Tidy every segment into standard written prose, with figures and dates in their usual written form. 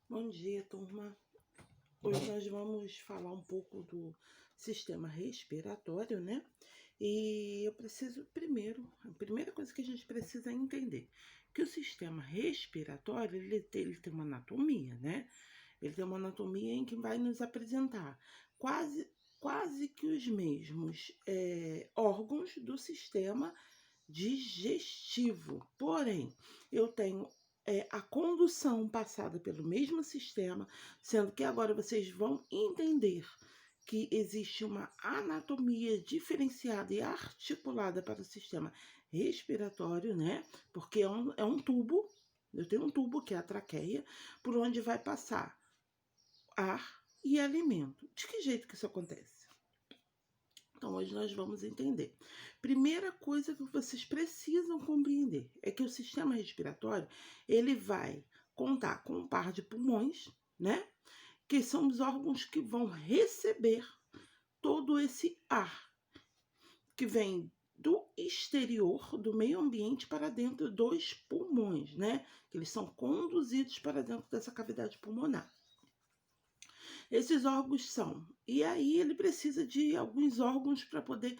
Bom dia, turma. Hoje nós vamos falar um pouco do sistema respiratório, né? E eu preciso a primeira coisa que a gente precisa entender, que o sistema respiratório, ele tem uma anatomia, né? Ele tem uma anatomia em que vai nos apresentar quase que os mesmos órgãos do sistema digestivo. Porém, eu tenho a condução passada pelo mesmo sistema, sendo que agora vocês vão entender que existe uma anatomia diferenciada e articulada para o sistema respiratório, né? Porque é um tubo, eu tenho um tubo que é a traqueia, por onde vai passar ar e alimento. De que jeito que isso acontece? Então, hoje nós vamos entender. Primeira coisa que vocês precisam compreender é que o sistema respiratório, ele vai contar com um par de pulmões, né? Que são os órgãos que vão receber todo esse ar que vem do exterior, do meio ambiente para dentro dos pulmões, né? Que eles são conduzidos para dentro dessa cavidade pulmonar. Esses órgãos são. E aí ele precisa de alguns órgãos para poder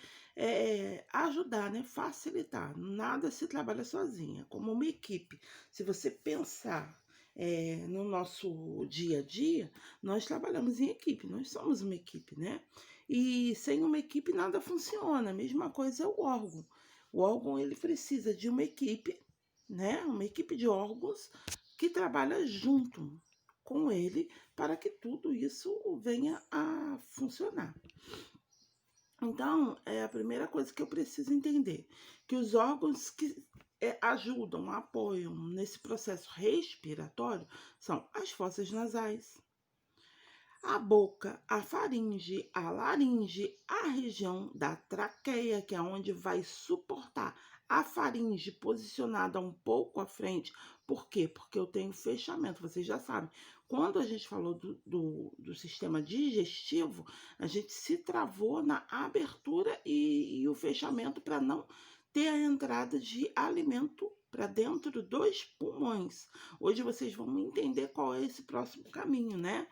ajudar, né? Facilitar. Nada se trabalha sozinha, como uma equipe. Se você pensar no nosso dia a dia, nós trabalhamos em equipe, nós somos uma equipe, né? E sem uma equipe nada funciona. A mesma coisa é o órgão. O órgão ele precisa de uma equipe, né? Uma equipe de órgãos que trabalha junto com ele para que tudo isso venha a funcionar. Então, é a primeira coisa que eu preciso entender, que os órgãos que ajudam, apoiam nesse processo respiratório são as fossas nasais, a boca, a faringe, a laringe, a região da traqueia, que é onde vai suportar a faringe posicionada um pouco à frente. Por quê? Porque eu tenho fechamento, vocês já sabem. Quando a gente falou do sistema digestivo, a gente se travou na abertura e o fechamento para não ter a entrada de alimento para dentro dos pulmões. Hoje vocês vão entender qual é esse próximo caminho, né?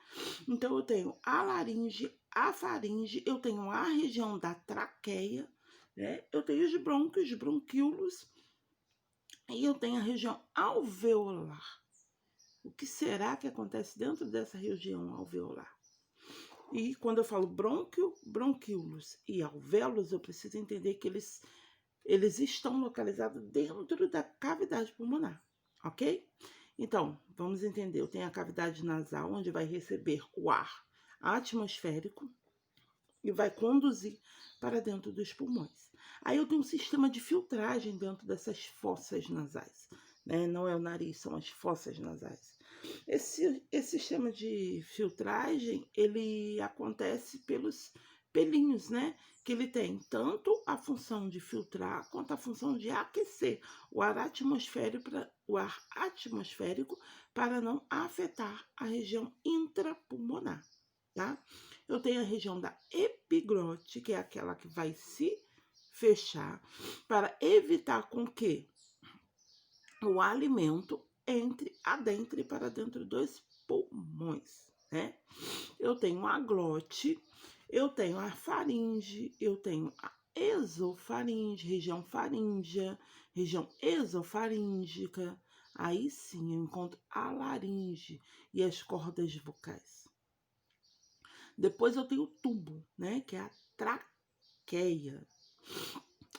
Então, eu tenho a laringe, a faringe, eu tenho a região da traqueia, né? Eu tenho os brônquios, bronquíolos, e eu tenho a região alveolar. O que será que acontece dentro dessa região alveolar? E quando eu falo brônquio, bronquíolos e alvéolos, eu preciso entender que eles estão localizados dentro da cavidade pulmonar, ok? Então, vamos entender. Eu tenho a cavidade nasal, onde vai receber o ar atmosférico e vai conduzir para dentro dos pulmões. Aí eu tenho um sistema de filtragem dentro dessas fossas nasais, né? Não é o nariz, são as fossas nasais. Esse sistema de filtragem, ele acontece pelos pelinhos, né? Que ele tem tanto a função de filtrar quanto a função de aquecer o ar atmosférico para não afetar a região intrapulmonar, tá? Eu tenho a região da epiglote, que é aquela que vai se fechar para evitar com que o alimento entre adentre para dentro dos pulmões, né? Eu tenho a glote, eu tenho a faringe, eu tenho a esofaringe, região faríngea, região esofaríngica. Aí sim eu encontro a laringe e as cordas vocais. Depois eu tenho o tubo, né? Que é a traqueia.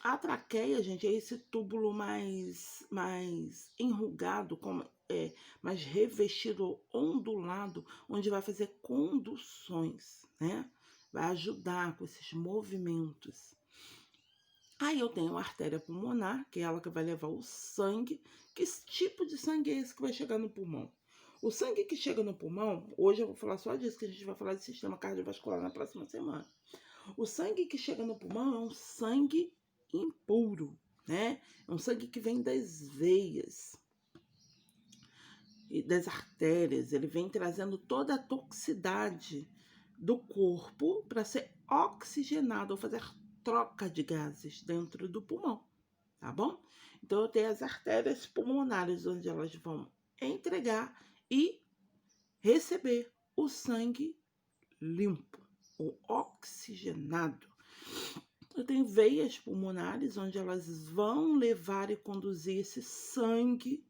A traqueia, gente, é esse túbulo mais enrugado, mais revestido, ondulado, onde vai fazer conduções, né? Vai ajudar com esses movimentos. Aí eu tenho a artéria pulmonar, que é ela que vai levar o sangue. Que tipo de sangue é esse que vai chegar no pulmão? O sangue que chega no pulmão, hoje eu vou falar só disso, que a gente vai falar de sistema cardiovascular na próxima semana. O sangue que chega no pulmão é um sangue impuro, né? É um sangue que vem das veias e das artérias. Ele vem trazendo toda a toxicidade do corpo para ser oxigenado ou fazer troca de gases dentro do pulmão, tá bom? Então eu tenho as artérias pulmonares onde elas vão entregar e receber o sangue limpo, ou oxigenado. Eu tenho veias pulmonares, onde elas vão levar e conduzir esse sangue,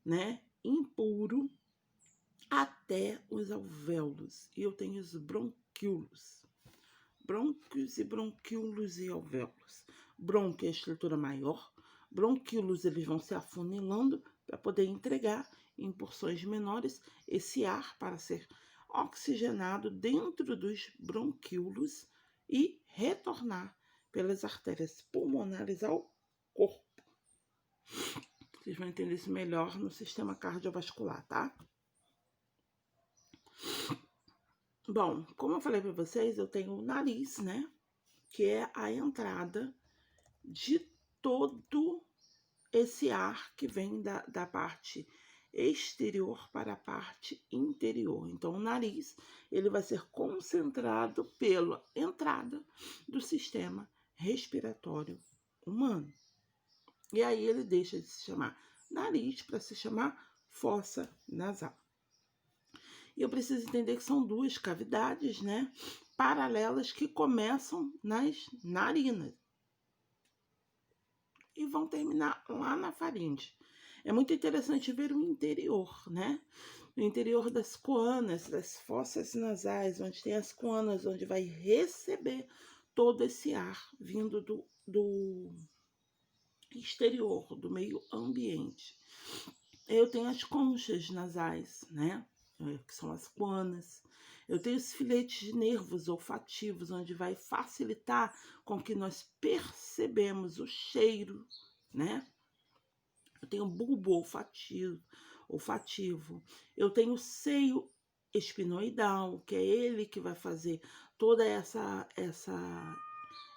né, impuro, até os alvéolos. E eu tenho os bronquíolos. Brônquios e bronquíolos e alvéolos. Brônquio é a estrutura maior. Bronquíolos, eles vão se afunilando para poder entregar em porções menores esse ar para ser oxigenado dentro dos bronquíolos e retornar pelas artérias pulmonares ao corpo. Vocês vão entender isso melhor no sistema cardiovascular, tá? Bom, como eu falei para vocês, eu tenho o nariz, né? Que é a entrada de todo esse ar que vem da parte exterior para a parte interior. Então, o nariz, ele vai ser concentrado pela entrada do sistema respiratório humano. E aí ele deixa de se chamar nariz para se chamar fossa nasal. E eu preciso entender que são duas cavidades, né, paralelas que começam nas narinas e vão terminar lá na faringe. É muito interessante ver o interior, né? No interior das coanas, das fossas nasais, onde tem as coanas, onde vai receber todo esse ar vindo do exterior, do meio ambiente. Eu tenho as conchas nasais, né? Que são as coanas. Eu tenho os filetes de nervos olfativos, onde vai facilitar com que nós percebemos o cheiro, né? Eu tenho bulbo olfativo. Eu tenho seio espinoidal, que é ele que vai fazer toda essa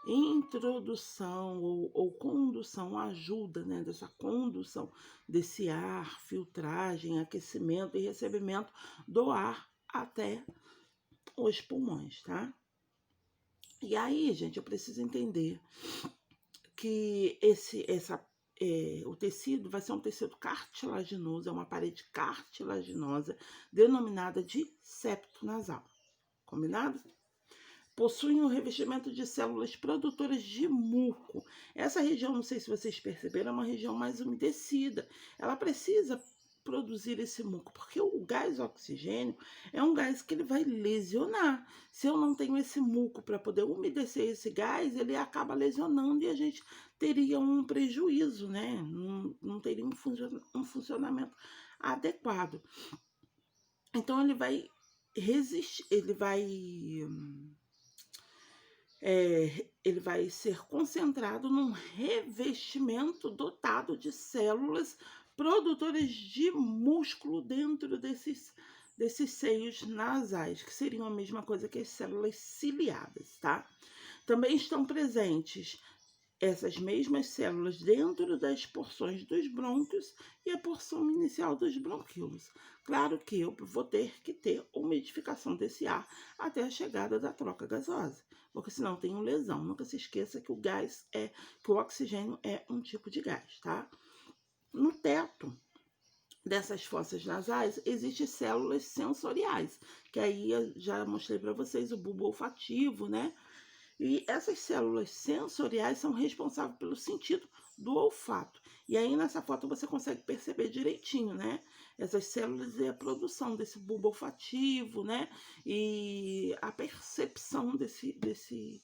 introdução ou condução, ajuda, né, dessa condução desse ar, filtragem, aquecimento e recebimento do ar até os pulmões, tá? E aí, gente, eu preciso entender que o tecido vai ser um tecido cartilaginoso, é uma parede cartilaginosa denominada de septo nasal. Combinado? Possuem um revestimento de células produtoras de muco. Essa região, não sei se vocês perceberam, é uma região mais umedecida. Ela precisa produzir esse muco, porque o gás oxigênio é um gás que ele vai lesionar. Se eu não tenho esse muco para poder umedecer esse gás, ele acaba lesionando e a gente teria um prejuízo, né? Não teria um funcionamento adequado. Então ele vai resistir, ele vai ser concentrado num revestimento dotado de células produtoras de músculo dentro desses seios nasais, que seriam a mesma coisa que as células ciliadas, tá? Também estão presentes essas mesmas células dentro das porções dos brônquios e a porção inicial dos bronquíolos. Claro que eu vou ter que ter umidificação desse ar até a chegada da troca gasosa, porque senão tem lesão. Nunca se esqueça que que o oxigênio é um tipo de gás, tá? No teto dessas fossas nasais existem células sensoriais, que aí eu já mostrei para vocês o bulbo olfativo, né? E essas células sensoriais são responsáveis pelo sentido do olfato. E aí nessa foto você consegue perceber direitinho, né? Essas células e a produção desse bulbo olfativo, né? E a percepção desse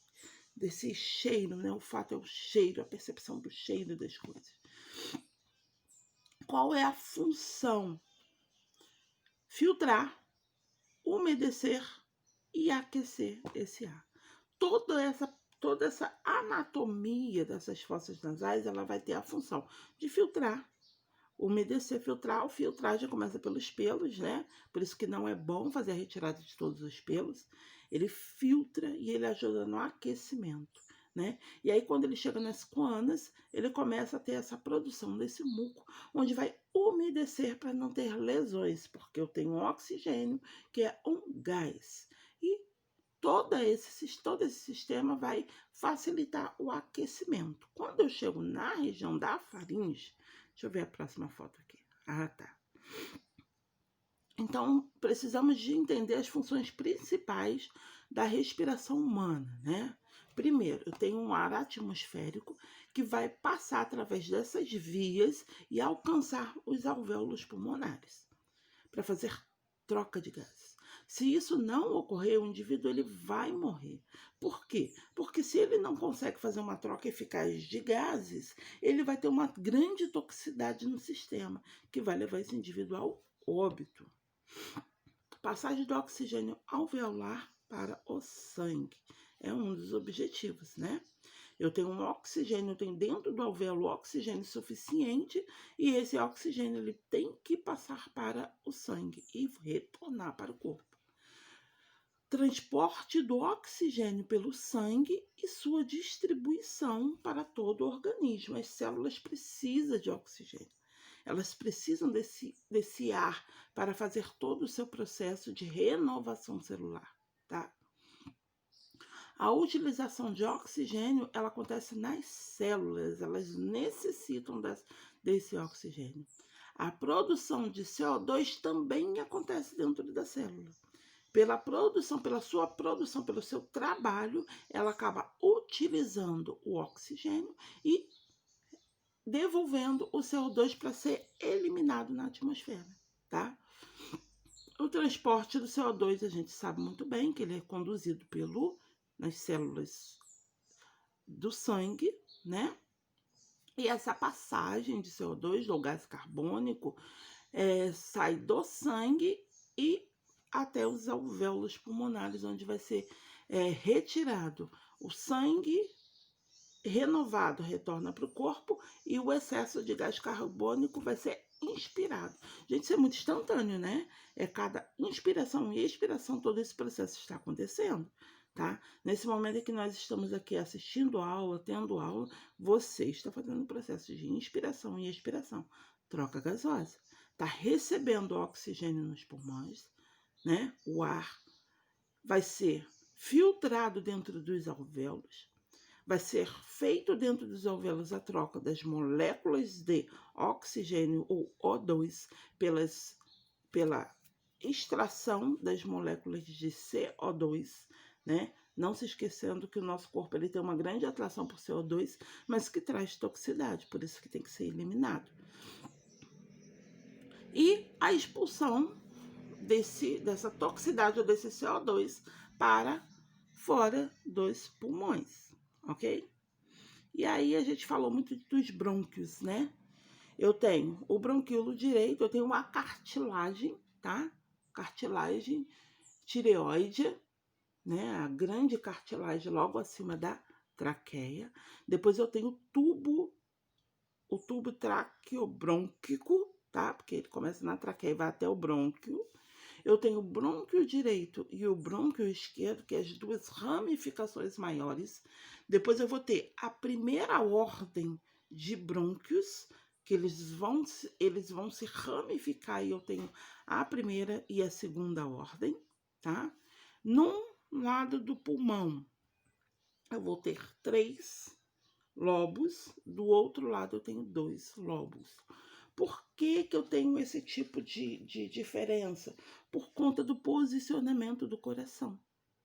cheiro, né? O olfato é o cheiro, a percepção do cheiro das coisas. Qual é a função? Filtrar, umedecer e aquecer esse ar. Toda essa anatomia dessas fossas nasais, ela vai ter a função de filtrar, umedecer, filtrar. O filtrar já começa pelos pelos, né? Por isso que não é bom fazer a retirada de todos os pelos. Ele filtra e ele ajuda no aquecimento, né? E aí, quando ele chega nas coanas, ele começa a ter essa produção desse muco, onde vai umedecer para não ter lesões, porque eu tenho oxigênio, que é um gás. E todo esse sistema vai facilitar o aquecimento. Quando eu chego na região da faringe, deixa eu ver a próxima foto aqui. Ah, tá. Então, precisamos de entender as funções principais da respiração humana, né? Primeiro, eu tenho um ar atmosférico que vai passar através dessas vias e alcançar os alvéolos pulmonares para fazer troca de gases. Se isso não ocorrer, o indivíduo ele vai morrer. Por quê? Porque se ele não consegue fazer uma troca eficaz de gases, ele vai ter uma grande toxicidade no sistema, que vai levar esse indivíduo ao óbito. Passagem do oxigênio alveolar para o sangue é um dos objetivos, né? Eu tenho um oxigênio, eu tenho dentro do alvéolo oxigênio suficiente e esse oxigênio ele tem que passar para o sangue e retornar para o corpo. Transporte do oxigênio pelo sangue e sua distribuição para todo o organismo. As células precisam de oxigênio. Elas precisam desse ar para fazer todo o seu processo de renovação celular, tá? A utilização de oxigênio, ela acontece nas células, elas necessitam desse oxigênio. A produção de CO2 também acontece dentro da célula. Pela sua produção, pelo seu trabalho, ela acaba utilizando o oxigênio e devolvendo o CO2 para ser eliminado na atmosfera, tá? O transporte do CO2, a gente sabe muito bem que ele é conduzido nas células do sangue, né? E essa passagem de CO2, do gás carbônico, sai do sangue e até os alvéolos pulmonares, onde vai ser retirado o sangue renovado, retorna para o corpo e o excesso de gás carbônico vai ser inspirado. Gente, isso é muito instantâneo, né? É cada inspiração e expiração, todo esse processo está acontecendo, tá? Nesse momento em que nós estamos aqui assistindo a aula, tendo aula, você está fazendo o processo de inspiração e expiração, troca gasosa. Está recebendo oxigênio nos pulmões, né? O ar vai ser filtrado dentro dos alvéolos, vai ser feito dentro dos alvéolos a troca das moléculas de oxigênio ou O2 pela extração das moléculas de CO2, né? Não se esquecendo que o nosso corpo ele tem uma grande atração por CO2, mas que traz toxicidade, por isso que tem que ser eliminado. E a expulsão dessa toxicidade ou desse CO2 para fora dos pulmões, ok? E aí a gente falou muito dos brônquios, né? Eu tenho o bronquíolo direito, eu tenho uma cartilagem, tá? Cartilagem tireoide, né? A grande cartilagem logo acima da traqueia. Depois eu tenho o tubo traqueobrônquico, tá? Porque ele começa na traqueia e vai até o brônquio. Eu tenho o brônquio direito e o brônquio esquerdo, que é as duas ramificações maiores. Depois eu vou ter a primeira ordem de brônquios, que eles vão se ramificar e eu tenho a primeira e a segunda ordem, tá? Num lado do pulmão, eu vou ter 3 lobos, do outro lado eu tenho 2 lobos. Por que eu tenho esse tipo de diferença? Por conta do posicionamento do coração,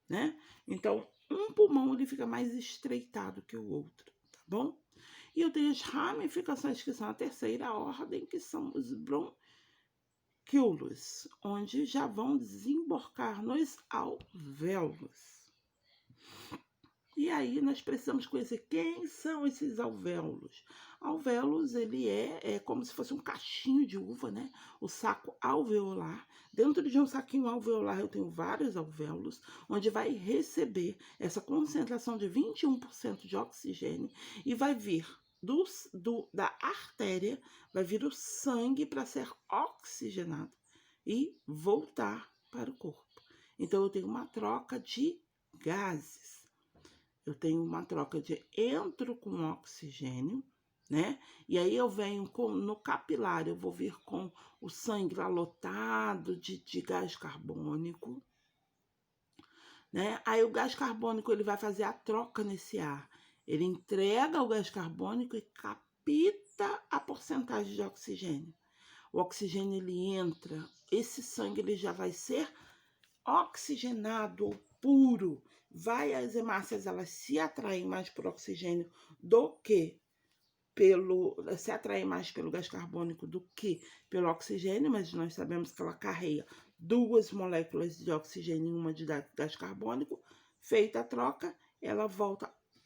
né? Então, um pulmão ele fica mais estreitado que o outro, tá bom? E eu tenho as ramificações, que são a terceira ordem, que são os bronquíolos, onde já vão desembocar nos alvéolos. E aí nós precisamos conhecer quem são esses alvéolos. Alvéolos, ele é como se fosse um cachinho de uva, né? O saco alveolar. Dentro de um saquinho alveolar eu tenho vários alvéolos, onde vai receber essa concentração de 21% de oxigênio e vai vir da artéria, vai vir o sangue para ser oxigenado e voltar para o corpo. Então eu tenho uma troca de gases. Eu tenho uma troca de entro com oxigênio, né? E aí eu venho no capilar, eu vou vir com o sangue lá lotado de gás carbônico, né? Aí o gás carbônico ele vai fazer a troca nesse ar. Ele entrega o gás carbônico e capta a porcentagem de oxigênio. O oxigênio ele entra esse sangue ele já vai ser oxigenado, puro. As hemácias elas se atraem mais por oxigênio do que se atraem mais pelo gás carbônico do que pelo oxigênio, mas nós sabemos que ela carrega 2 moléculas de oxigênio e uma de gás carbônico. Feita a troca,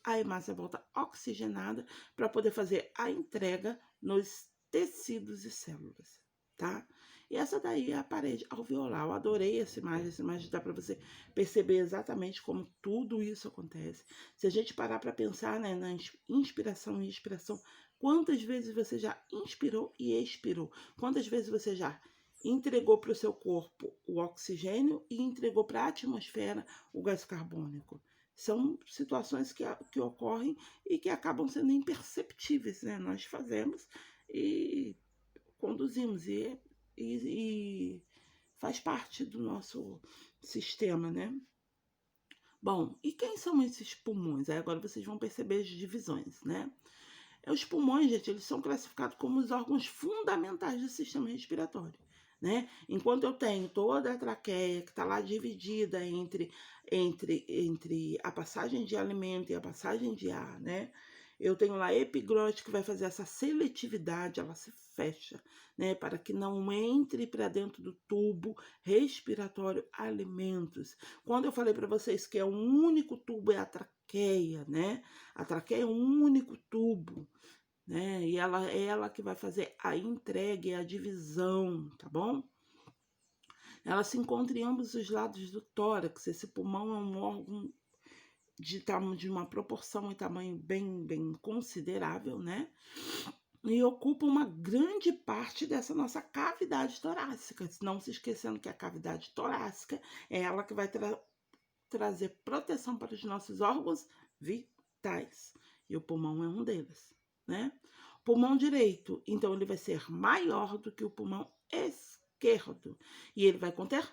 a hemácia volta oxigenada para poder fazer a entrega nos tecidos e células, tá? E essa daí é a parede alveolar. Eu adorei essa imagem dá para você perceber exatamente como tudo isso acontece. Se a gente parar para pensar, né, na inspiração e expiração, quantas vezes você já inspirou e expirou? Quantas vezes você já entregou para o seu corpo o oxigênio e entregou para a atmosfera o gás carbônico? São situações que ocorrem e que acabam sendo imperceptíveis, né? Nós fazemos e conduzimos e faz parte do nosso sistema, né? Bom, e quem são esses pulmões? Aí agora vocês vão perceber as divisões, né? Os pulmões, gente, eles são classificados como os órgãos fundamentais do sistema respiratório, né? Enquanto eu tenho toda a traqueia que está lá dividida entre a passagem de alimento e a passagem de ar, né? Eu tenho lá a epiglote que vai fazer essa seletividade, ela se fecha, né? Para que não entre para dentro do tubo respiratório alimentos. Quando eu falei para vocês que é um único tubo, é a traqueia, né? A traqueia é um único tubo, né? E ela que vai fazer a entrega e a divisão, tá bom? Ela se encontra em ambos os lados do tórax. Esse pulmão é um órgão de uma proporção e tamanho bem considerável, né? E ocupa uma grande parte dessa nossa cavidade torácica. Não se esquecendo que a cavidade torácica é ela que vai trazer proteção para os nossos órgãos vitais. E o pulmão é um deles, né? Pulmão direito, então ele vai ser maior do que o pulmão esquerdo. E ele vai conter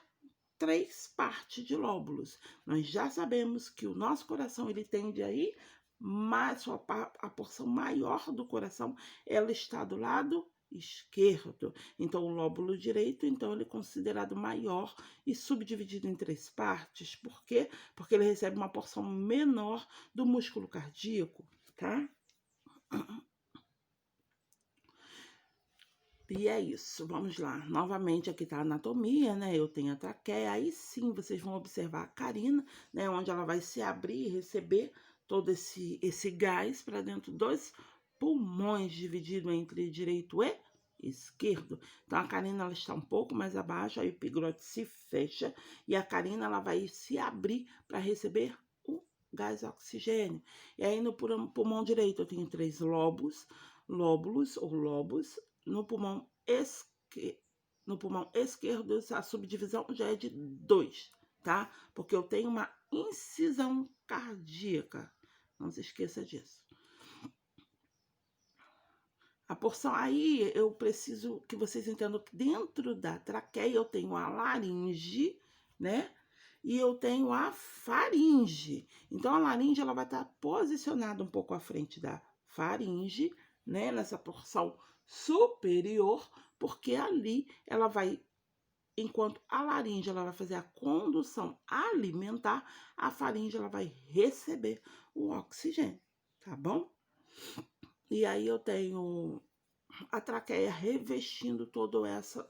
3 partes de lóbulos. Nós já sabemos que o nosso coração ele tende aí, mas a porção maior do coração ela está do lado esquerdo. Então, o lóbulo direito, então, ele é considerado maior e subdividido em 3 partes. Por quê? Porque ele recebe uma porção menor do músculo cardíaco, tá? E é isso, vamos lá. Novamente aqui tá a anatomia, né? Eu tenho a traqueia, aí sim vocês vão observar a carina, né? Onde ela vai se abrir e receber todo esse gás para dentro dos pulmões, dividido entre direito e esquerdo. Então a carina ela está um pouco mais abaixo, aí o epiglote se fecha e a carina ela vai se abrir para receber o gás oxigênio. E aí no pulmão direito eu tenho 3 lóbulos ou lobos. No pulmão esquerdo, a subdivisão já é de 2, tá? Porque eu tenho uma incisão cardíaca. Não se esqueça disso. A porção aí, eu preciso que vocês entendam que dentro da traqueia eu tenho a laringe, né? E eu tenho a faringe. Então, a laringe ela vai estar posicionada um pouco à frente da faringe, né? Nessa porção superior, porque ali ela vai, enquanto a laringe ela vai fazer a condução alimentar, a faringe ela vai receber o oxigênio, tá bom? E aí eu tenho a traqueia revestindo toda essa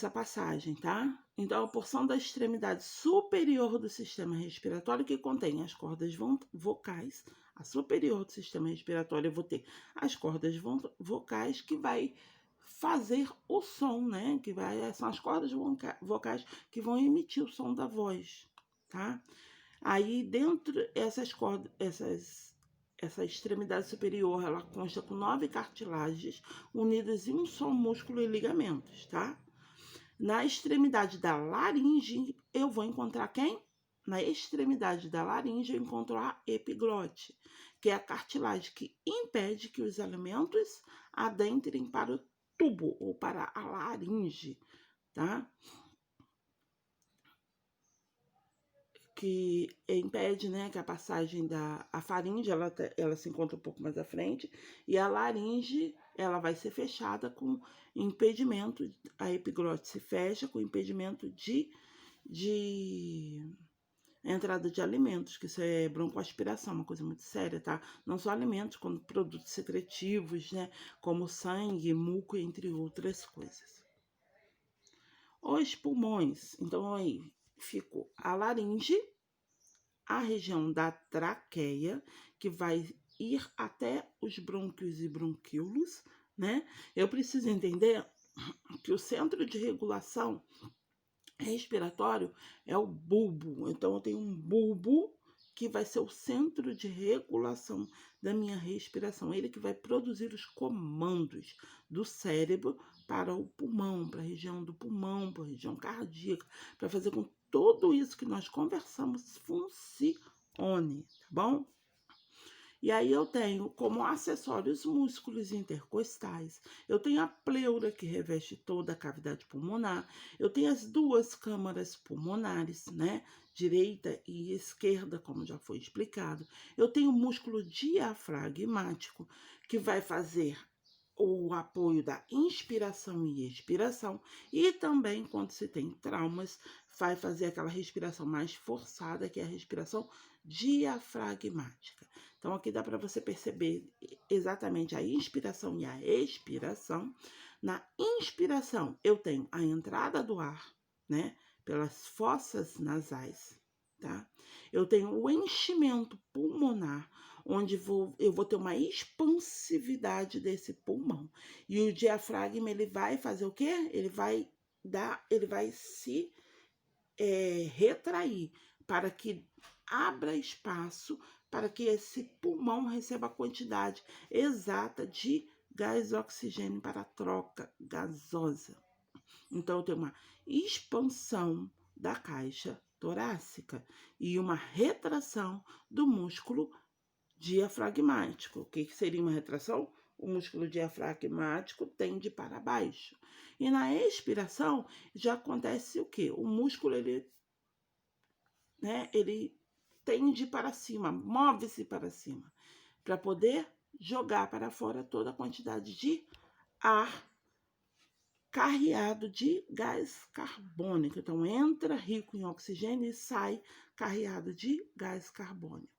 passagem, tá? Então, a porção da extremidade superior do sistema respiratório que contém as cordas vocais, a superior do sistema respiratório, eu vou ter as cordas vocais que vai fazer o som, né? São as cordas vocais que vão emitir o som da voz, tá? Aí, dentro essa extremidade superior, ela consta com 9 cartilagens unidas em um só músculo e ligamentos, tá? Na extremidade da laringe, eu vou encontrar quem? Na extremidade da laringe, eu encontro a epiglote, que é a cartilagem que impede que os alimentos adentrem para o tubo ou para a laringe, tá? que impede, né, que a passagem a faringe, ela se encontra um pouco mais à frente, e a laringe, ela vai ser fechada com impedimento, a epiglote se fecha com impedimento de entrada de alimentos, que isso é broncoaspiração, uma coisa muito séria, tá? Não só alimentos, como produtos secretivos, né, como sangue, muco, entre outras coisas. Os pulmões, então aí ficou a laringe, a região da traqueia, que vai ir até os brônquios e bronquíolos, né? Eu preciso entender que o centro de regulação respiratório é o bulbo. Então, eu tenho um bulbo que vai ser o centro de regulação da minha respiração. Ele que vai produzir os comandos do cérebro para o pulmão, para a região do pulmão, para a região cardíaca, para fazer com que tudo isso que nós conversamos funcione, tá bom? E aí eu tenho como acessórios músculos intercostais. Eu tenho a pleura que reveste toda a cavidade pulmonar. Eu tenho as duas câmaras pulmonares, né? Direita e esquerda, como já foi explicado. Eu tenho o músculo diafragmático, que vai fazer o apoio da inspiração e expiração, e também quando se tem traumas, vai fazer aquela respiração mais forçada, que é a respiração diafragmática. Então, aqui dá para você perceber exatamente a inspiração e a expiração. Na inspiração, eu tenho a entrada do ar, né, pelas fossas nasais, tá? Eu tenho o enchimento pulmonar, onde eu vou ter uma expansividade desse pulmão. E o diafragma, ele vai fazer o quê? Ele vai se retrair para que abra espaço para que esse pulmão receba a quantidade exata de gás oxigênio para a troca gasosa. Então, eu tenho uma expansão da caixa torácica e uma retração do músculo diafragmático. O que seria uma retração? O músculo diafragmático tende para baixo. E na expiração já acontece o quê? O músculo ele tende para cima, move-se para cima, para poder jogar para fora toda a quantidade de ar carreado de gás carbônico. Então, entra rico em oxigênio e sai carreado de gás carbônico.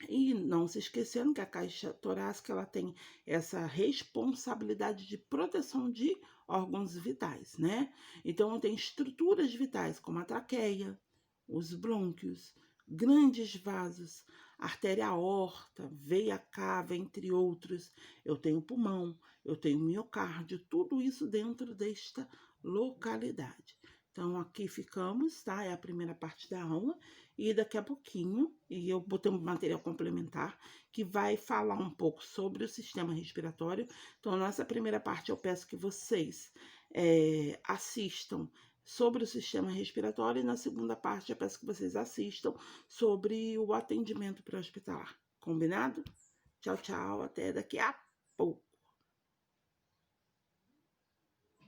E não se esquecendo que a caixa torácica ela tem essa responsabilidade de proteção de órgãos vitais, né? Então, tem estruturas vitais como a traqueia, os brônquios, grandes vasos, artéria aorta, veia cava, entre outros. Eu tenho pulmão, eu tenho miocárdio, tudo isso dentro desta localidade. Então, aqui ficamos, tá? É a primeira parte da aula. E daqui a pouquinho, e eu botei um material complementar que vai falar um pouco sobre o sistema respiratório. Então, nessa primeira parte, eu peço que vocês assistam sobre o sistema respiratório e na segunda parte eu peço que vocês assistam sobre o atendimento pré-hospitalar. Combinado? Tchau, tchau. Até daqui a pouco.